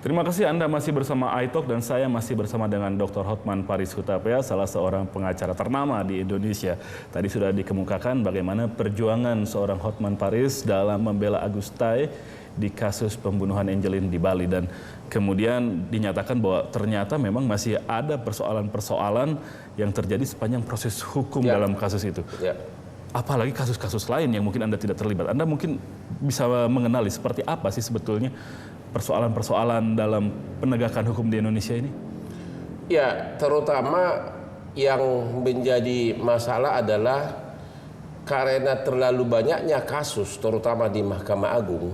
Terima kasih Anda masih bersama iTalk dan saya masih bersama dengan Dr. Hotman Paris Hutapea, salah seorang pengacara ternama di Indonesia. Tadi sudah dikemukakan bagaimana perjuangan seorang Hotman Paris dalam membela Agus Tai di kasus pembunuhan Angelin di Bali, dan kemudian dinyatakan bahwa ternyata memang masih ada persoalan-persoalan yang terjadi sepanjang proses hukum dalam kasus itu. Apalagi kasus-kasus lain yang mungkin Anda tidak terlibat. Anda mungkin bisa mengenali seperti apa sih sebetulnya persoalan-persoalan dalam penegakan hukum di Indonesia ini? Ya, terutama yang menjadi masalah adalah karena terlalu banyaknya kasus, terutama di Mahkamah Agung,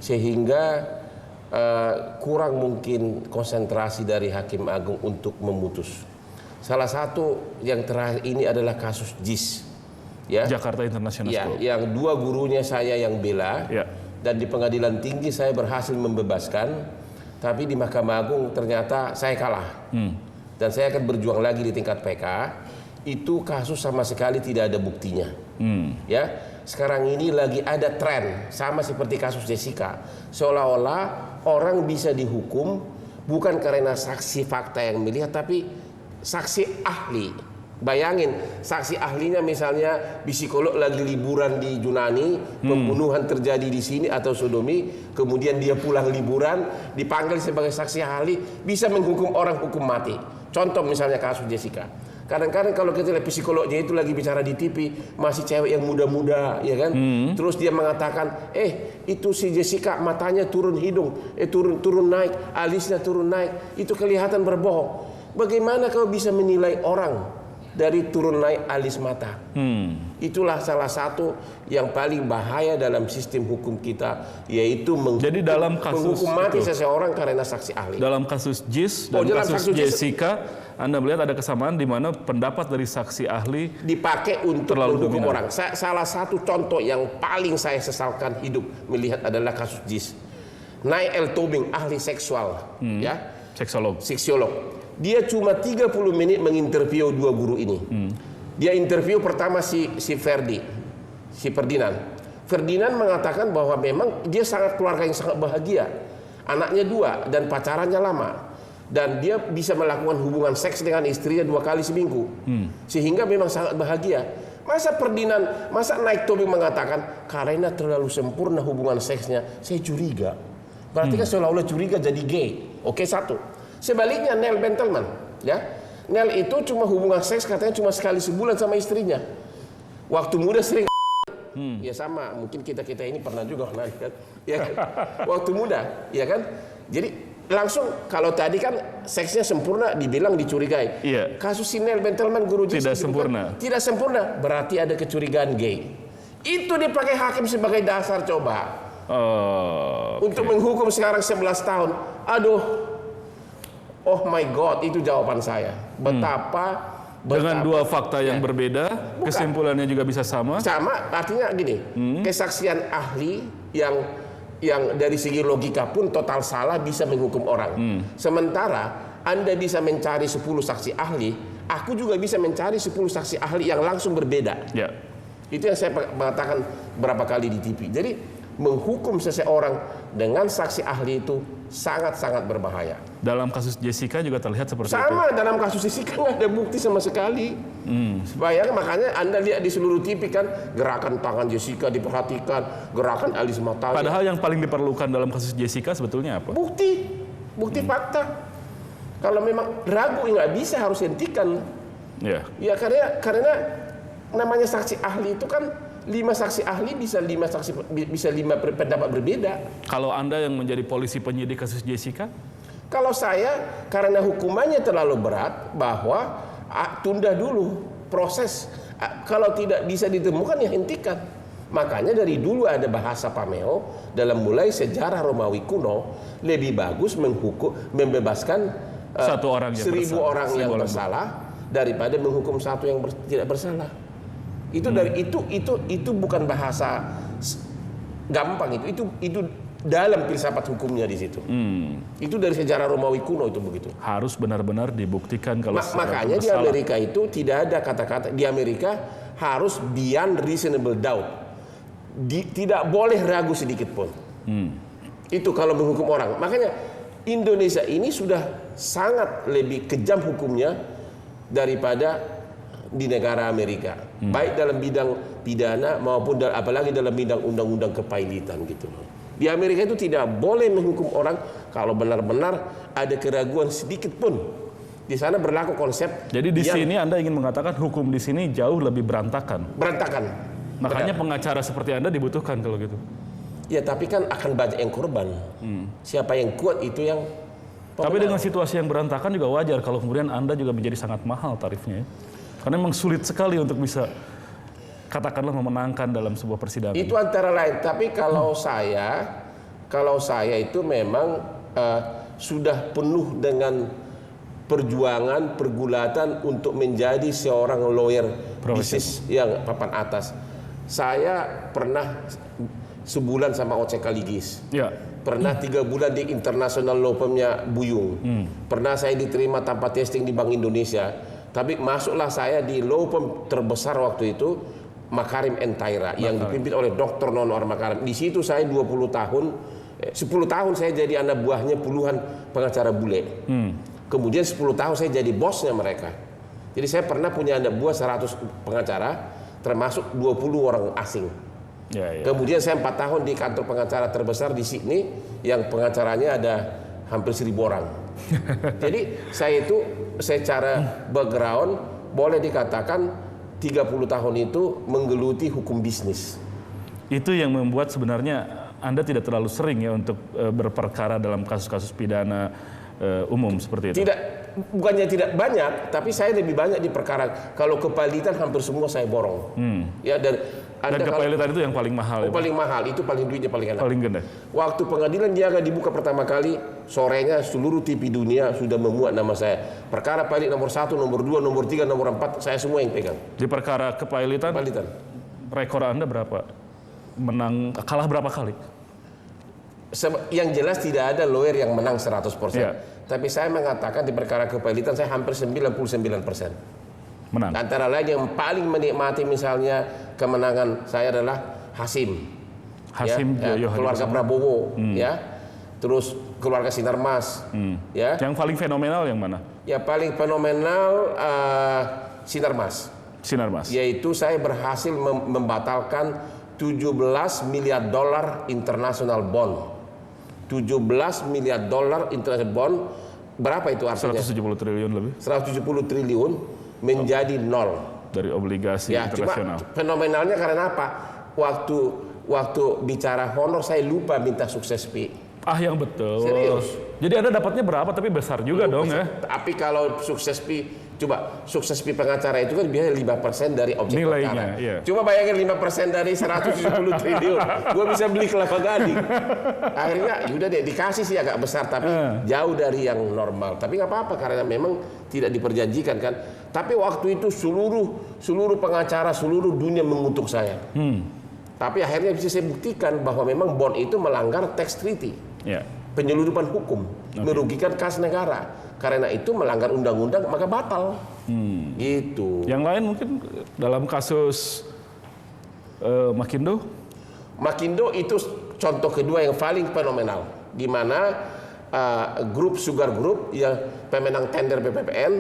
sehingga kurang mungkin konsentrasi dari Hakim Agung untuk memutus. Salah satu yang terakhir ini adalah kasus JIS, ya, Jakarta International School, yang dua gurunya saya yang bela, dan di Pengadilan Tinggi saya berhasil membebaskan, tapi di Mahkamah Agung ternyata saya kalah, dan saya akan berjuang lagi di tingkat PK. Itu kasus sama sekali tidak ada buktinya. Ya, sekarang ini lagi ada tren sama seperti kasus Jessica, seolah-olah orang bisa dihukum bukan karena saksi fakta yang melihat, tapi saksi ahli. Bayangin, saksi ahlinya misalnya psikolog lagi liburan di Yunani, pembunuhan terjadi di sini atau sodomi, kemudian dia pulang liburan, dipanggil sebagai saksi ahli, bisa menghukum orang hukum mati. Contoh misalnya kasus Jessica. Kadang-kadang kalau kita lihat psikolognya itu lagi bicara di TV, masih cewek yang muda-muda, ya kan? Terus dia mengatakan, itu si Jessica matanya turun hidung, turun naik, alisnya turun naik, itu kelihatan berbohong. Bagaimana kau bisa menilai orang dari turun naik alis mata? Itulah salah satu yang paling bahaya dalam sistem hukum kita, yaitu menghukum mati seseorang karena saksi ahli. Dalam kasus JIS dan kasus Jessica, Anda melihat ada kesamaan di mana pendapat dari saksi ahli dipakai untuk menghukum orang. Salah satu contoh yang paling saya sesalkan hidup melihat adalah kasus JIS. Nail Tobing, ahli seksual, ya, seksolog. Dia cuma 30 menit menginterview dua guru ini. Dia interview pertama si Ferdinand. Ferdinand mengatakan bahwa memang dia sangat keluarga yang sangat bahagia. Anaknya 2 dan pacarannya lama. Dan dia bisa melakukan hubungan seks dengan istrinya 2 kali seminggu. Sehingga memang sangat bahagia. Masa Naik Tobing mengatakan karena terlalu sempurna hubungan seksnya, saya curiga. Berarti kan seolah-olah curiga jadi gay. Oke, satu. Sebaliknya Nel Bentelman, ya, Nel itu cuma hubungan seks katanya cuma sekali sebulan sama istrinya. Waktu muda sering, ya sama, mungkin kita ini pernah juga kan, ya kan? Waktu muda, ya kan? Jadi langsung kalau tadi kan seksnya sempurna dibilang dicurigai. Kasus si Nel Bentelman guru tidak sempurna. Tidak sempurna, berarti ada kecurigaan gay. Itu dipakai hakim sebagai dasar coba. Untuk menghukum sekarang 11 tahun. Aduh. Oh my God, itu jawaban saya. Betapa dengan dua fakta yang berbeda, kesimpulannya juga bisa sama. Sama, artinya gini, kesaksian ahli yang dari segi logika pun total salah bisa menghukum orang. Sementara Anda bisa mencari 10 saksi ahli, aku juga bisa mencari 10 saksi ahli yang langsung berbeda. Itu yang saya mengatakan berapa kali di TV. Jadi menghukum seseorang dengan saksi ahli itu sangat-sangat berbahaya. Dalam kasus Jessica juga terlihat seperti itu. Sama, dalam kasus Jessica nggak ada bukti sama sekali. Makanya Anda lihat di seluruh TV kan, gerakan tangan Jessica diperhatikan, gerakan alis matanya. Padahal yang paling diperlukan dalam kasus Jessica sebetulnya apa? Bukti fakta. Kalau memang ragu nggak bisa, harus hentikan. Ya karena namanya saksi ahli itu kan 5 saksi ahli bisa 5 pendapat berbeda. Kalau Anda yang menjadi polisi penyidik kasus Jessica? Kalau saya karena hukumannya terlalu berat, bahwa tunda dulu proses. Kalau tidak bisa ditemukan ya hentikan. Makanya dari dulu ada bahasa Pameo dalam mulai sejarah Romawi kuno, lebih bagus membebaskan 1 orang yang 1000 orang yang bersalah daripada menghukum 1 yang tidak bersalah. Itu itu bukan bahasa gampang, itu dalam filsafat hukumnya di situ. Itu dari sejarah Romawi kuno itu begitu. Harus benar-benar dibuktikan kalau makanya di Amerika itu tidak ada kata-kata, di Amerika harus beyond reasonable doubt. Tidak boleh ragu sedikit pun. Itu kalau menghukum orang. Makanya Indonesia ini sudah sangat lebih kejam hukumnya daripada di negara Amerika, baik dalam bidang pidana maupun apalagi dalam bidang undang-undang kepailitan gitu. Di Amerika itu tidak boleh menghukum orang kalau benar-benar ada keraguan sedikit pun. Di sana berlaku konsep. Jadi di sini Anda ingin mengatakan hukum di sini jauh lebih berantakan. Berantakan. Makanya pengacara seperti Anda dibutuhkan kalau gitu. Ya tapi kan akan banyak yang korban. Siapa yang kuat itu yang pemenang. Tapi dengan situasi yang berantakan juga wajar kalau kemudian Anda juga menjadi sangat mahal tarifnya. Karena memang sulit sekali untuk bisa katakanlah memenangkan dalam sebuah persidangan. Itu antara lain. Tapi kalau saya itu memang sudah penuh dengan perjuangan, pergulatan untuk menjadi seorang lawyer bisnis yang papan atas. Saya pernah sebulan sama OCK Ligis. Ya. Pernah 3 bulan di International Law Firm-nya Buyung. Pernah saya diterima tanpa testing di Bank Indonesia. Tapi masuklah saya di law firm terbesar waktu itu, Makarim & Taira, yang dipimpin oleh Dr. Nonor Makarim. Di situ saya 20 tahun, 10 tahun saya jadi anak buahnya puluhan pengacara bule. Kemudian 10 tahun saya jadi bosnya mereka. Jadi saya pernah punya anak buah 100 pengacara, termasuk 20 orang asing. Kemudian saya 4 tahun di kantor pengacara terbesar di Sydney, yang pengacaranya ada hampir 1000 orang. Jadi saya itu secara background boleh dikatakan 30 tahun itu menggeluti hukum bisnis. Itu yang membuat sebenarnya Anda tidak terlalu sering ya untuk berperkara dalam kasus-kasus pidana umum seperti itu. Bukannya tidak banyak, tapi saya lebih banyak di perkara. Kalau kepailitan hampir semua saya borong. Ya, dan kepailitan itu yang paling mahal. Paling mahal, itu paling duitnya paling enak. Paling gede. Waktu pengadilan Niaga dibuka pertama kali, sorenya seluruh TV dunia sudah memuat nama saya. Perkara pailit nomor 1, nomor 2, nomor 3, nomor 4, saya semua yang pegang. Di perkara kepailitan, rekor Anda berapa? Kalah berapa kali? Yang jelas tidak ada lawyer yang menang 100%. Tapi saya mengatakan di perkara kepailitan saya hampir 99% menang. Antara lain yang paling menikmati misalnya kemenangan saya adalah Hasim keluarga Prabowo, ya. Terus keluarga Sinarmas, ya. Yang paling fenomenal yang mana? Ya paling fenomenal Sinarmas. Yaitu saya berhasil membatalkan 17 miliar dolar international bond. 17 miliar dolar international bond, berapa itu artinya? 170 triliun lebih. 170 triliun menjadi nol dari obligasi internasional. Cuma fenomenalnya karena apa? Waktu bicara honor saya lupa minta sukses fee. Yang betul. Serius. Jadi Anda dapatnya berapa tapi besar juga dong ya. Tapi kalau sukses fee, coba sukses fee pengacara itu kan biasanya 5% dari objek perkara. Iya. Coba bayangin 5% dari 170 triliun. Gue bisa beli kelapa gading. Akhirnya yaudah deh dikasih sih agak besar tapi jauh dari yang normal. Tapi nggak apa-apa karena memang tidak diperjanjikan kan. Tapi waktu itu seluruh pengacara seluruh dunia mengutuk saya. Tapi akhirnya bisa saya buktikan bahwa memang bond itu melanggar tax treaty. Penyeludupan hukum, merugikan kas negara. Karena itu melanggar undang-undang maka batal. Gitu. Yang lain mungkin dalam kasus Makindo? Makindo itu contoh kedua yang paling fenomenal, di mana grup Sugar Group yang pemenang tender BPPN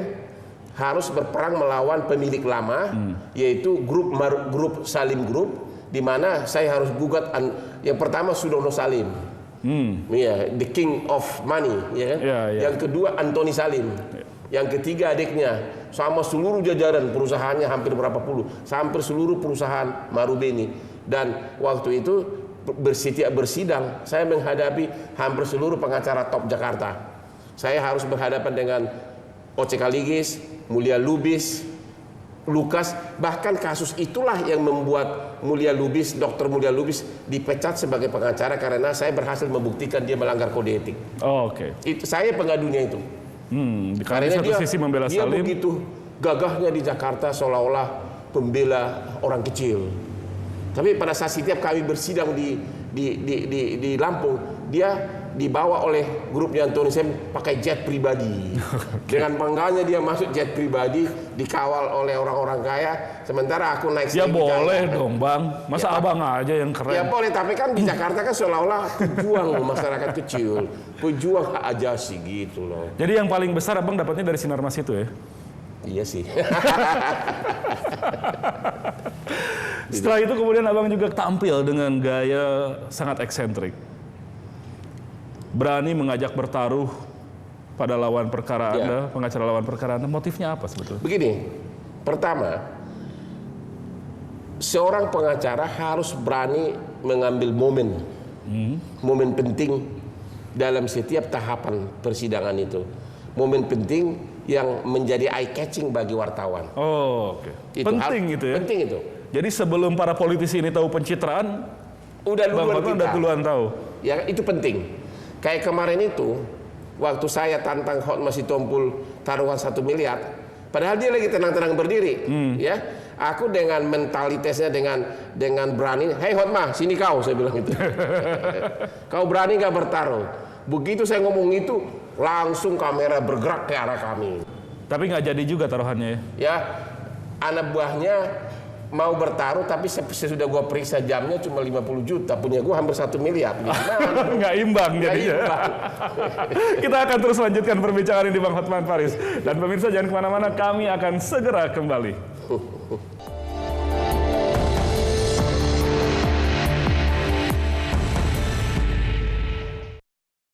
harus berperang melawan pemilik lama, yaitu grup Salim Group, di mana saya harus gugat yang pertama Sudono Salim. The king of money, ya kan? Yang kedua Antoni Salim, yang ketiga adiknya, sama seluruh jajaran perusahaannya hampir berapa puluh, hampir seluruh perusahaan Marubeni. Dan waktu itu setiap bersidang saya menghadapi hampir seluruh pengacara top Jakarta. Saya harus berhadapan dengan OCK Ligis, Mulia Lubis, Lukas, bahkan kasus itulah yang membuat Dr. Mulia Lubis dipecat sebagai pengacara karena saya berhasil membuktikan dia melanggar kode etik. Itu saya pengadunya itu. Karena dia Salim. Begitu gagahnya di Jakarta seolah-olah pembela orang kecil. Tapi pada saat setiap kami bersidang di Lampung, dia dibawa oleh grupnya Antoni Sem pakai jet pribadi. Dengan bangganya dia masuk jet pribadi, dikawal oleh orang-orang kaya, sementara aku naik ya boleh dong Bang, masa ya, abang aja yang keren. Ya boleh, tapi kan di Jakarta kan seolah-olah pejuang masyarakat kecil, pejuang hak ajasi gitu loh. Jadi yang paling besar abang dapatnya dari Sinarmas itu ya? Iya sih. Setelah itu kemudian abang juga tampil dengan gaya sangat eksentrik. Berani mengajak bertaruh pada lawan perkara Anda, pengacara lawan perkara Anda. Motifnya apa sebetulnya? Begini, pertama, seorang pengacara harus berani mengambil momen penting dalam setiap tahapan persidangan itu. Momen penting yang menjadi eye catching bagi wartawan. Oh, oke. Penting itu ya? Penting itu. Jadi sebelum para politisi ini tahu pencitraan, udah duluan tahu. Ya itu penting. Kayak kemarin itu, waktu saya tantang Hotma Sitompul taruhan 1 miliar, padahal dia lagi tenang-tenang berdiri, ya. Aku dengan mentalitasnya, dengan berani, hei Hotma, sini kau, saya bilang itu. Kau berani nggak bertaruh? Begitu saya ngomong itu, langsung kamera bergerak ke arah kami. Tapi nggak jadi juga taruhannya ya? Ya, anak buahnya mau bertaruh, tapi sesudah gua periksa jamnya cuma 50 juta, punya gua hampir 1 miliar. Nggak imbang jadinya. Kita akan terus lanjutkan perbincangan ini di Bang Hotman Paris. Dan pemirsa jangan kemana-mana, kami akan segera kembali.